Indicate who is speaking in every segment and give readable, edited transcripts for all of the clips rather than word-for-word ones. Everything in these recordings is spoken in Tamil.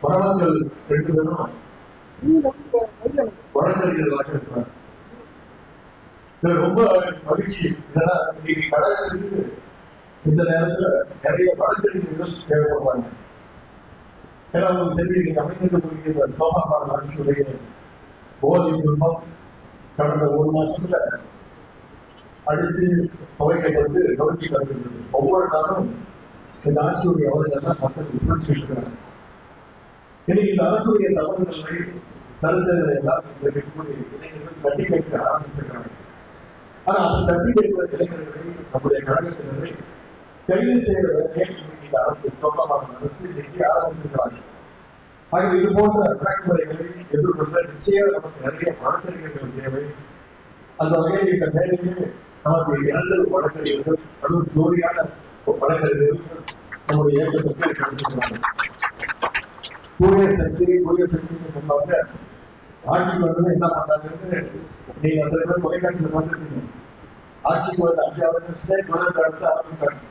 Speaker 1: மரணங்கள் 2 பேரும் வழக்கறிஞர்களாக இருக்கிறார். ரொம்ப மகிழ்ச்சி. என்னன்னா இன்னைக்கு கடலுக்கு இந்த நேரத்துல நிறைய வழக்கறிஞர்கள் தேவைப்படுவாங்க. ஏன்னா உங்களுக்கு தெரியும், நீங்க அமைந்திருக்கக்கூடிய இந்த சோகாபார் அரசுடைய போதை குடும்பம் கடந்த 1 மாசத்துல அடிச்சு துவைக்கப்பட்டு நோக்கி வருகிறது. ஒவ்வொரு நாளும் இந்த ஆட்சியுடைய அவர்களெல்லாம் மக்கள் புரிஞ்சு இருக்கிறாங்க. இன்னைக்கு இந்த அரசுடைய தவறுகளை சலுகைகளை எல்லாம் இந்த இளைஞர்கள் தட்டி கேட்க ஆரம்பிச்சிருக்காங்க. ஆனா அந்த தட்டி கேட்கிற இளைஞர்களை நம்முடைய கழகத்தினரை கைது செய்கிற வேலையை இந்த அரசு சோகமான அரசு இன்னைக்கு ஆரம்பிச்சிருக்கிறாங்க. ஆகவே இது போன்ற அடக்குமுறைகளை எதிர்கொள்ள நிச்சயம் நமக்கு நிறைய வழக்கறிஞர்கள் தேவை. அந்த வகையில் இந்த மேடையிலே நமக்கு 2 வழக்கறிஞர்கள், அதுவும் ஜோடியான வழக்கறிஞர்கள் நம்முடைய இயக்கத்துக்கு கிடைச்சிருக்கிறாங்க. தூய சக்தின்னு சொன்னவங்க ஆட்சிக்கு வந்து என்ன பண்ணாங்கன்னு நீங்க அந்த தொலைக்காட்சியில் வந்துருக்கீங்க. ஆட்சிக்கு வந்து 5வது ஸ்டேட் அடுத்து ஆரம்பிச்சாங்க.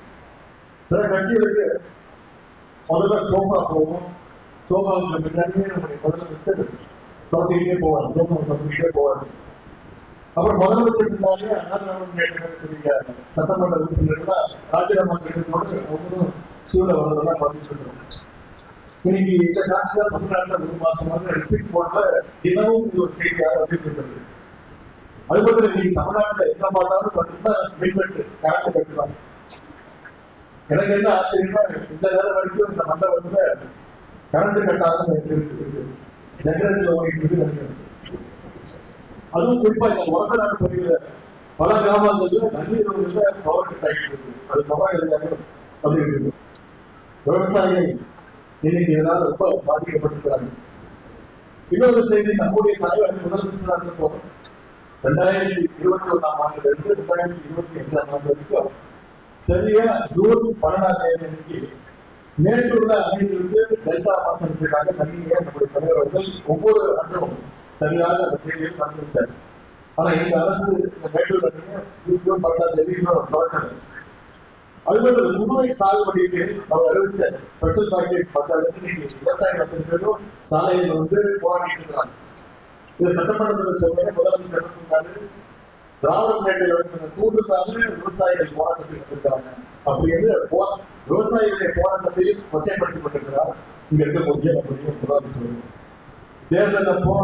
Speaker 1: சில கட்சிகளுக்கு முதல்ல சோஃபா போகும். சோஃபாவுக்கு பின்னாடியே நம்முடைய முதலமைச்சர் தொடர்ந்துகிட்டே போவார். சோஃபா தொடர்ந்துகிட்டே போவார். அப்புறம் முதலமைச்சர் பின்னாலே அண்ணா சட்டமன்ற உறுப்பினர்கள் ராஜினாமா கேட்டதோடு ஒவ்வொரு சூழலை வரதெல்லாம் பார்த்துட்டு இருக்கிறோம். இன்னைக்கு இந்த காட்சியா தமிழ்நாட்டில் 1 மாசமாக ரிப்பீட் போர்ட்ல தினமும் இது ஒரு செய்தியாக வந்துட்டு. அது மட்டும் இன்னைக்கு தமிழ்நாட்டில் என்ன பார்த்தாலும் மட்டும்தான் மின்வெட்டு கரண்ட் கட்டுவாங்க. எனக்கு என்ன ஆச்சரியமா, இந்த நேரம் வரைக்கும் இந்த மண்டபத்துல கரண்ட் கட்டாத ஜெனரேட்டர்ல ஓடிட்டு இருக்கு. அதுவும் குறிப்பா இந்த ஒரசநாடு பகுதியில் பல கிராமங்கள்ல நன்னீர்ல பவர் கட் ஆகிட்டு இருக்கு. அது தமிழக அப்படி இருக்கு. விவசாயிகள் இன்னைக்கு இதனால் ரொம்ப பாதிக்கப்பட்டிருக்கிறாங்க. இன்னொரு செய்தி, நம்முடைய தலைவர் முதலமைச்சராக இருந்தோம் 2021ஆம் ஆண்டிலிருந்து 2025ஆம் ஆண்டு வரைக்கும் சரியா ஜூன் 12ஆம் தேதி அன்னைக்கு மேட்டூர்ல அணையிலிருந்து டெல்டா பாசனத்திற்காக தண்ணீரை நம்முடைய தலைவர்கள் ஒவ்வொரு ஆண்டும் சரியாக அந்த தேதியை கண்டுபிடிச்சார். ஆனா இந்த அரசு இந்த மேட்டூர் அணையை ஜூன் 12ஆம் தேதி தொடங்கினார். அது மட்டும் முழுமை சாகுபடிக்கு அவர் அறிவிச்ச ஸ்பெஷல் பேக்கேஜ் பத்தாயிரத்தி விவசாய மக்களும் சாலையில் வந்து போராடிட்டு இருக்கிறாங்க. இது சட்டமன்றத்தில் சொல்றேன். முதலமைச்சர் சொன்னாரு, திராவிட மேட்டையில் கூடுதலாக விவசாயிகள் போராட்டத்தில் இருக்காங்க அப்படின்னு விவசாயிகளுடைய போராட்டத்தையும் கொச்சைப்படுத்திக் கொண்டிருக்கிறார் இங்க இருக்கக்கூடிய நம்முடைய முதலமைச்சர். தேர்தல் அப்போ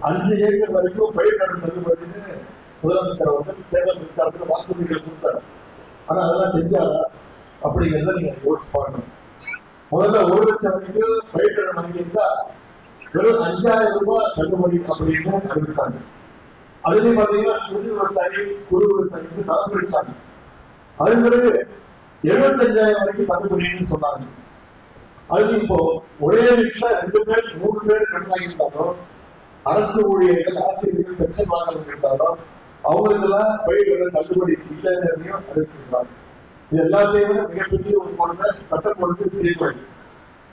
Speaker 1: 5 ஏக்கர் வரைக்கும் பயிர் நடும் தள்ளுபடினு முதலமைச்சர் வந்து தேர்தல் பிரச்சாரத்தில் வாக்குறுதிகள் கொடுத்தார். ஆனா அதெல்லாம் செஞ்சாரா அப்படிங்கிறத நீங்க யோசிச்சு பார்க்கணும். முதல்ல 1 லட்சம் வரைக்கும் பயிர் கடன் வாங்கியிருந்தா வெறும் 5000 ரூபாய் தள்ளுபடி அப்படின்னு அறிவிச்சாங்க. அதுலயும் பாத்தீங்கன்னா சிறு விவசாயி, குறு விவசாயிக்கு தரப்பிடிச்சாங்க. அது பிறகு 75,000 வரைக்கும் தள்ளுபடின்னு சொன்னாங்க. அது இப்போ ஒரே வீட்டுல 2 பேர் 3 பேர் கடன் வாங்கியிருந்தாலும் அரசு ஊழியர்கள், ஆசிரியர்கள் பென்ஷன் வாங்க இருந்தாலும் அவங்களுக்கெல்லாம் பயிர்கள் தள்ளுபடி இல்லைன்னு அறிவிச்சிருக்காங்க. இது எல்லாத்தையும் விட மிகப்பெரிய ஒரு பொருளை சட்டம் ஒழுங்கு சீர்குலைவு.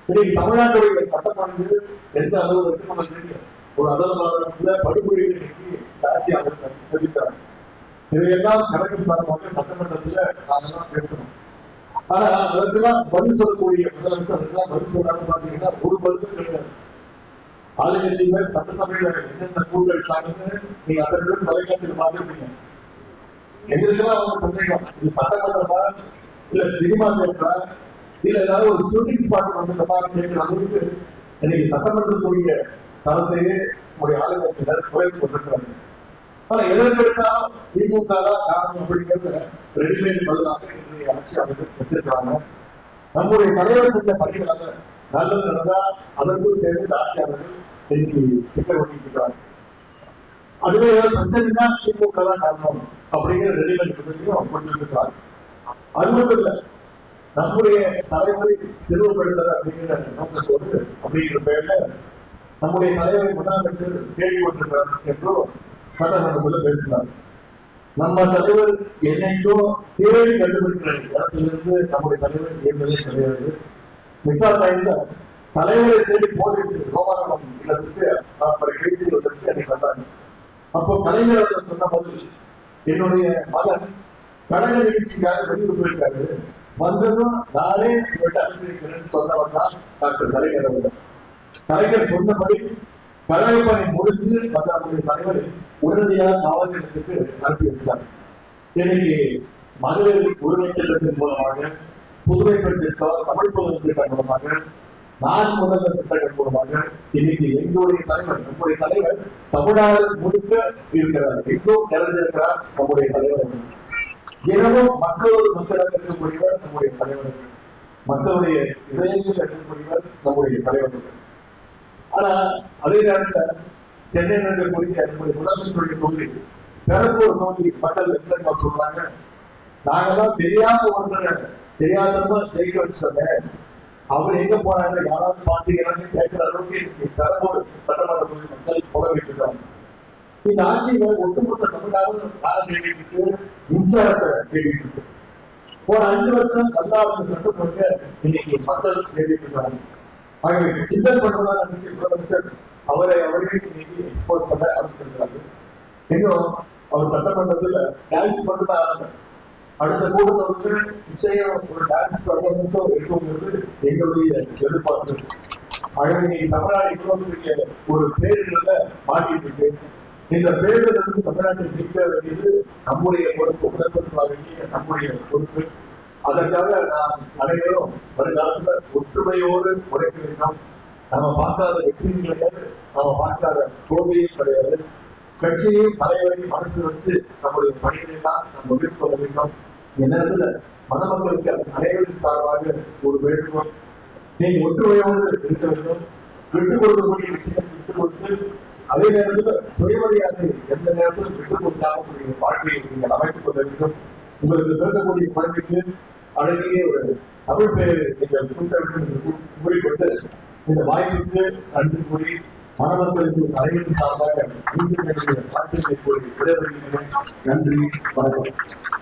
Speaker 1: இன்னைக்கு தமிழ்நாட்டுடைய சட்டம் ஒழுங்கு எந்த அளவு இருக்கு நம்ம தெரியும். ஒரு அலுவலகத்துல படுகொலைகள் இன்னைக்கு ஆட்சியாளர் தெரிவிக்கிறாங்க. இதையெல்லாம் கணக்கு சார்பாக சட்டமன்றத்துல நாங்கெல்லாம் பேசணும். ஆனா அதற்கெல்லாம் பதில் சொல்லக்கூடிய முதலமைச்சர் அதற்கெல்லாம் பதில் சொல்லாம பாத்தீங்கன்னா ஒரு பதிலும் கிடையாது. ஆளுங்கட்சியினர் சட்டசபையில என்னென்ன கூட்டல் சார்ந்து நீங்க அதற்கு தொலைக்காட்சியில் பார்த்துருப்பீங்க. எங்களுக்கெல்லாம் அவங்க சந்தேகம், இது சட்டமன்றமா இல்ல சினிமா தேட்டரா இல்ல ஏதாவது ஒரு ஷூட்டிங் ஸ்பாட் வந்து கேட்கிற அளவுக்கு இன்னைக்கு சட்டமன்றத்துடைய தரத்தையே நம்முடைய ஆளுங்கட்சியினர் குறைத்து கொண்டிருக்கிறாங்க. ஆனா எதற்கெடுத்தாலும் திமுக தான் காரணம் அப்படிங்கிறது ரெடிமேட் பதிலாக இன்றைய ஆட்சியாளர்கள் வச்சிருக்கிறாங்க. நம்முடைய தலைவர் செஞ்ச பணிகளாக நல்லது நடந்தா அதற்கும் சேர்ந்து ஆட்சியாளர்கள் இன்னைக்கு சிக்கல் பண்ணிக்கிறாங்க. அதுவே பிரச்சனைனா திமுக தான் காரணம் அப்படிங்கிற ரெடிமேட் பதவியும் கொண்டிருக்கிறாங்க. அது மட்டும் இல்ல, நம்முடைய தலைவரை சிறுவப்படுத்தல் அப்படிங்கிற நோக்கத்தோடு அப்படிங்கிற பெயர்ல நம்முடைய தலைவரை முதலமைச்சர் கேள்வி கொண்டிருக்கிறார் என்றும் சட்டமன்றத்தில் பேசினார். நம்ம தலைவர் என்னைக்கும் தேடி கண்டுபிடிக்கிற இடத்திலிருந்து நம்முடைய தலைவர் என்பதே கிடையாது. மிசா டைம்ல தலைவரை தேடி போலீஸ் கோபாலம் இல்லத்துக்கு 40 கைது செய்வதற்கு அன்னைக்கு வந்தாங்க. அப்போ கலைஞர் சொன்ன பதில், என்னுடைய மகன் கடக நிகழ்ச்சிக்காக வெளியூர் போயிருக்காரு, வந்ததும் நானே இவர்கிட்ட அனுப்பியிருக்கிறேன்னு சொன்னவர் தான் டாக்டர் கலைஞர் அவர்கள். கலைஞர் சொன்னபடி கலாய்ப்பணி முடிஞ்சு வந்த நம்முடைய தலைவர் உடனடியாக காவல் நிலையத்துக்கு அனுப்பி வச்சார். இன்னைக்கு மகளிர் உரிமை திட்டத்தின் மூலமாக, புதுமை பெண் திட்டம், தமிழ் புதுமை திட்டம் மூலமாக, நான் முதல்வர் திட்டங்கள் மூலமாக இன்னைக்கு எங்களுடைய தலைவர், நம்முடைய தலைவர் தமிழ்நாடு முழுக்க இருக்கிறார், எங்கும் நிறைந்திருக்கிறார் நம்முடைய தலைவர். தினமும் மக்களோடு மக்களாக இருக்கக்கூடியவர் நம்முடைய தலைவர்கள், மக்களுடைய இதயத்தில் இருக்கக்கூடியவர் நம்முடைய தலைவர்கள். ஆனா அதே நேரத்தில் சென்னை இருக்கக்கூடிய நம்முடைய முதலமைச்சருடைய தொகுதி, பெரம்பூர் தொகுதி மக்கள் என்ன சொல்றாங்க, நாங்கெல்லாம் தெரியாத ஒருத்தரை தெரியாதமா ஜெயிக்க வச்சுட்டேன், அவர் எங்க போனாங்க யாராவது பார்த்து எல்லாமே கேட்கிற அளவுக்கு பெரம்பூர் சட்டமன்ற தொகுதி மக்கள் புலம்பிட்டு இருக்காங்க. இந்த ஆட்சியில ஒட்டுமொத்த தமிழ்நாடு காலம் கேட்டுட்டு மின்சாரத்தை கேட்டுட்டு இருக்கு. போன 5 வருஷம் நல்லா சட்டமன்ற இன்னைக்கு மக்கள் கேட்டுட்டு இருக்காங்க. ஆகவே கிண்டல் பண்றதா நினைச்சு முதலமைச்சர் அவரை இன்னைக்கு எக்ஸ்போர்ட் பண்ண ஆரம்பிச்சிருக்காரு. இன்னும் அவர் சட்டமன்றத்துல டான்ஸ் மட்டும் ஆரம்ப அடுத்த கூட்டத்தில் நிச்சயம் ஒரு டான்ஸ் பர்ஃபார்மன்ஸோ இருக்குங்கிறது எங்களுடைய எதிர்பார்ப்பு. ஆகவே இன்னைக்கு தமிழ்நாடு இவ்வளவு ஒரு பேரிடர்ல மாட்டிட்டு இருக்கு. இந்த பேரிடர் வந்து தமிழ்நாட்டை நீக்க வேண்டியது நம்முடைய பொறுப்பு, உடற்படுத்த வேண்டிய நம்முடைய பொறுப்பு. அதற்காக நாம் அனைவரும் வருங்காலத்துல ஒற்றுமையோடு உழைக்க வேண்டும். நம்ம பார்க்காத வெற்றியும் கிடையாது, நம்ம பார்க்காத தோல்வியும் கிடையாது. கட்சியையும் தலைவரையும் மனசு வச்சு நம்முடைய பணிகளை தான் நம்ம மேற்கொள்ள வேண்டும். இந்நேரத்துல மணமக்களுக்கு அனைவரின் சார்பாக ஒரு வேண்டுகோள், நீங்க ஒற்றுமையோடு இருக்க வேண்டும். விட்டுக் கொடுக்கக்கூடிய விஷயம் விட்டுக் கொடுத்து, அதே நேரத்தில் சுயமரியாதை எந்த நேரத்தில் விட்டுக் கொடுத்தாலும் வாழ்க்கையை நீங்கள் அமைத்துக் கொள்ள வேண்டும். உங்களுக்கு பிறக்கக்கூடிய குழந்தைக்கு அழகிய ஒரு தமிழ் பெயர் நீங்கள் சூட்ட வேண்டும் என்று கூறிக்கொண்டு இந்த வாய்ப்புக்கு நன்றி கூறி மணமக்களுக்கு அனைவரின் சார்பாக வாழ்த்துக்களை கூறி விடைபெறுகிறேன். நன்றி, வணக்கம்.